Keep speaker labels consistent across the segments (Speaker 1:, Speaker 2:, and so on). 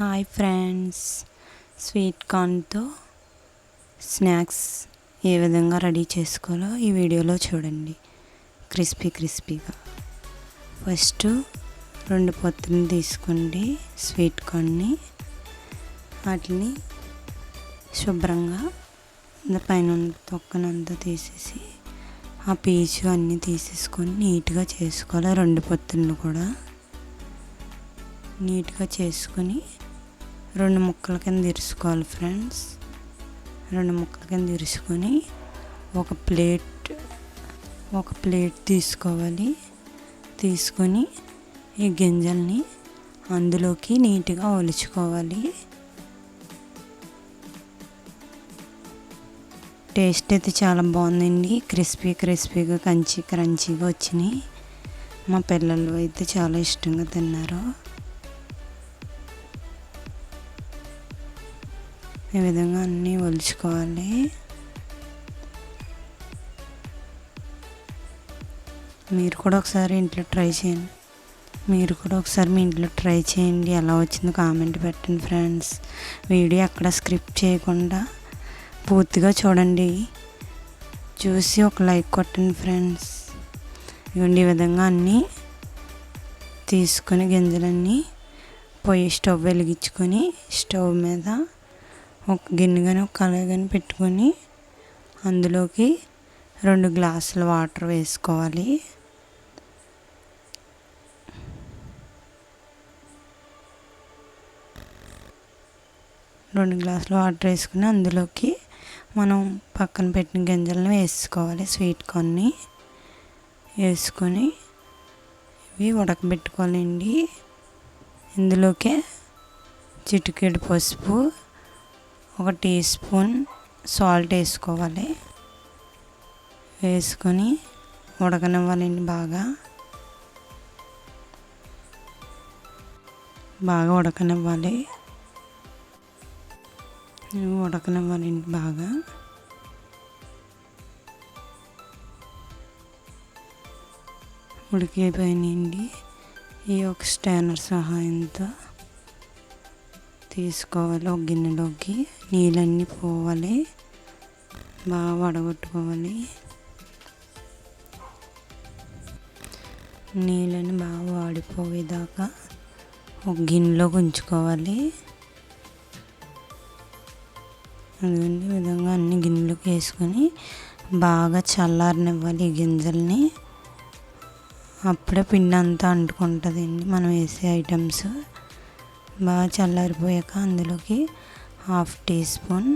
Speaker 1: Hi friends, sweet కార్న్తో snacks ఏ విధంగా ready చేసుకోవాలో ఈ వీడియోలో చూడండి. క్రిస్పీగా. ఫస్ట్ 2 పొత్తులు తీసుకోండి స్వీట్ కార్న్ని. వాటిని శుభ్రంగా పైన తొక్కనంతా తీసేసి ఆ పీచు అన్నీ తీసేసుకొని నీట్గా చేసుకోవాలి. 2 పొత్తులను కూడా నీట్గా చేసుకొని 2 ముక్కల కింద ఇరుసుకోవాలి ఫ్రెండ్స్. 2 ముక్కల కింద ఇరుసుకొని ఒక ప్లేట్ తీసుకోవాలి. తీసుకొని ఈ గింజల్ని అందులోకి నీట్గా ఒలుచుకోవాలి. టేస్ట్ అయితే చాలా బాగుందండి. క్రిస్పీగా క్రంచీగా వచ్చినాయి. మా పిల్లలు అయితే చాలా ఇష్టంగా తిన్నారు. ఈ విధంగా అన్నీ ఒలుచుకోవాలి. మీరు కూడా ఒకసారి మీ ఇంట్లో ట్రై చేయండి. ఎలా వచ్చిందో కామెంట్ పెట్టండి ఫ్రెండ్స్. వీడియో ఎక్కడ స్క్రిప్ట్ చేయకుండా పూర్తిగా చూడండి. చూసి ఒక లైక్ కొట్టండి ఫ్రెండ్స్. ఇవ్వండి, ఈ విధంగా అన్నీ తీసుకొని గింజలన్నీ స్టవ్ వెలిగించుకొని స్టవ్ మీద ఒక గిన్నె కానీ ఒక కళాయి కానీ పెట్టుకొని అందులోకి 2 గ్లాసుల వాటర్ వేసుకోవాలి. వేసుకుని అందులోకి మనం పక్కన పెట్టిన గింజలను వేసుకోవాలి. స్వీట్ కార్న్ని వేసుకొని ఇవి ఉడకబెట్టుకోవాలండి. ఇందులోకే చిటికెడు పసుపు, 1 టీ స్పూన్ సాల్ట్ వేసుకోవాలి. వేసుకొని ఉడకనివ్వాలండి. బాగా ఉడకనివ్వాలండి. బాగా ఉడికిపోయినాయండి. ఈ ఒక స్టానర్ సహాయంతో తీసుకోవాలి. ఒక గిన్నెలోకి నీళ్ళన్నీ పోవాలి. బాగా వడగొట్టుకోవాలి. నీళ్ళని బాగా వాడిపోయేదాకా ఒక గిన్నెలోకి ఉంచుకోవాలి. అదిగోండి, ఈ విధంగా అన్ని గిన్నెలోకి వేసుకొని బాగా చల్లారనివ్వాలి ఈ గింజల్ని. అప్పుడే పిండి అంతా అంటుకుంటుందండి మనం వేసే ఐటమ్స్. బాగా చల్లారిపోయాక అందులోకి 1/2 టీ స్పూన్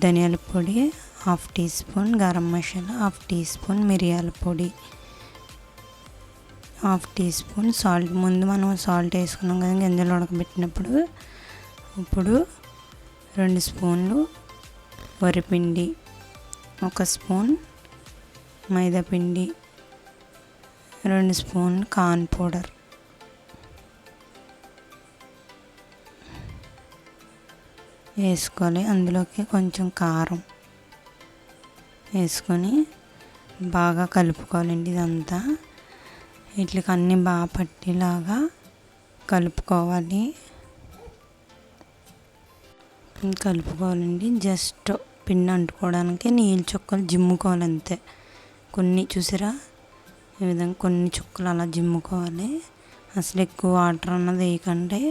Speaker 1: ధనియాల పొడి, 1/2 tea spoon garam masala, 1/2 tea spoon మిరియాల పొడి, 1/2 టీ స్పూన్ సాల్ట్. ముందు మనం సాల్ట్ వేసుకున్నాం కదా గింజలు ఉడకబెట్టినప్పుడు. ఇప్పుడు 2 స్పూన్లు వరిపిండి, 1 స్పూన్ మైదాపిండి, 2 స్పూన్లు కార్న్ పౌడర్ వేసుకోవాలి. అందులోకి కొంచెం కారం వేసుకొని బాగా కలుపుకోవాలండి. ఇదంతా వీటికి అన్నీ బాగా పట్టేలాగా కలుపుకోవాలండి. జస్ట్ పిండి అంటుకోవడానికి నీళ్ళు చుక్కలు జిమ్ముకోవాలి అంతే. కొన్ని చూసారా, ఈ విధంగా కొన్ని చుక్కలు అలా జిమ్ముకోవాలి. అసలు ఎక్కువ వాటర్ అన్నది వేయకండి.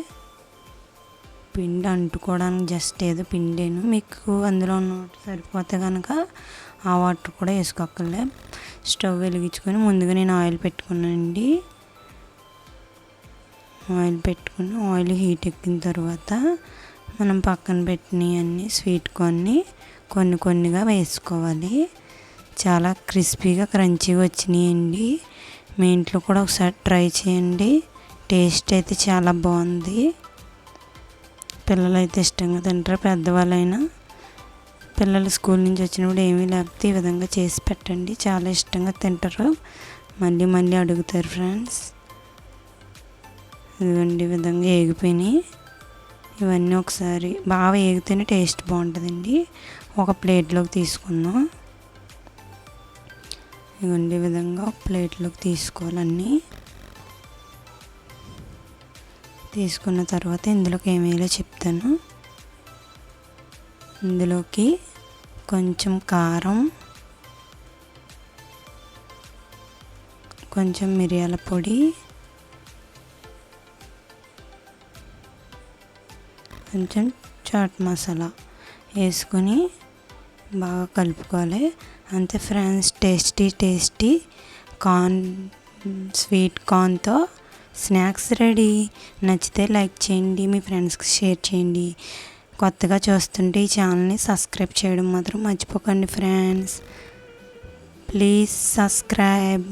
Speaker 1: పిండి అంటుకోవడానికి జస్ట్ ఏదో పిండేను. మీకు అందులో ఉన్న వాటర్ సరిపోతే కనుక ఆ వాటర్ కూడా వేసుకోక్కర్లే. స్టవ్ వెలిగించుకొని ముందుగా నేను ఆయిల్ పెట్టుకున్నానండి. ఆయిల్ హీట్ ఎక్కిన తర్వాత మనం పక్కన పెట్టినవి అన్నీ స్వీట్ కార్న్ని కొన్నిగా వేసుకోవాలి. చాలా క్రిస్పీగా క్రంచీగా వచ్చినాయండి. మీ ఇంట్లో కూడా ఒకసారి ట్రై చేయండి. టేస్ట్ అయితే చాలా బాగుంది. పిల్లలు అయితే ఇష్టంగా తింటారు. పెద్దవాళ్ళైనా పిల్లలు స్కూల్ నుంచి వచ్చినప్పుడు ఏమీ లేకపోతే ఈ విధంగా చేసి పెట్టండి. చాలా ఇష్టంగా తింటారు. మళ్ళీ అడుగుతారు ఫ్రెండ్స్. ఇదిగోండి, ఈ విధంగా ఏగిపోయినాయి. ఇవన్నీ ఒకసారి బాగా ఏగితేనే టేస్ట్ బాగుంటుందండి. ఒక ప్లేట్లోకి తీసుకుందాం. ఇదిగోండి, ఈ విధంగా ఒక ప్లేట్లోకి తీసుకోవాలన్నీ. తీసుకున్న తర్వాత ఇందులోకి ఏమేయాలో చెప్తాను. ఇందులోకి కొంచెం కారం, కొంచెం మిరియాల పొడి, కొంచెం చాట్ మసాలా వేసుకొని బాగా కలుపుకోవాలి. అంతే ఫ్రెండ్స్, టేస్టీ కార్న్, స్వీట్ కార్న్తో స్నాక్స్ రెడీ. నచ్చితే లైక్ చేయండి, మీ ఫ్రెండ్స్కి షేర్ చేయండి. కొత్తగా చూస్తుంటే ఈ ఛానల్ని సబ్స్క్రైబ్ చేయడం మాత్రం మర్చిపోకండి ఫ్రెండ్స్. Please subscribe.